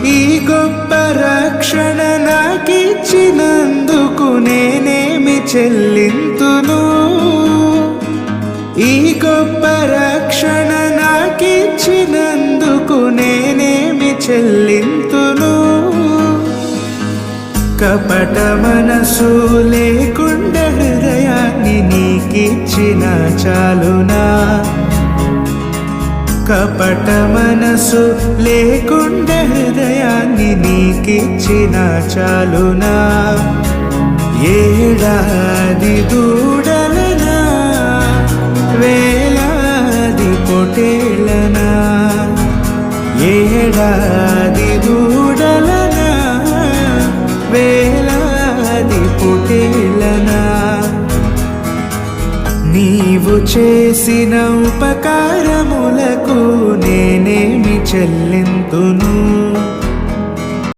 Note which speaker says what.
Speaker 1: ఈ గొప్ప రక్షణ నాకిచ్చినందుకు నేనేమి చెల్లింతును? ఈ గొప్ప రక్షణ నాకిచ్చినందుకు నేనేమి చెల్లింతును? కపట మనసు లేకుండా హృదయాన్ని నీకిచ్చిన చాలునా? కపట మనసు లేకుండా హృదయాన్ని నీకిచ్చిన చాలునా? ఏడాది దూడలనా, వేలాది పొటేళ్ళనా? ఏడాది దూడలనా, వేలాది పొటేళ్ళనా? నీవు చేసిన ఉపకారములకు నేనేమి చెల్లింతును?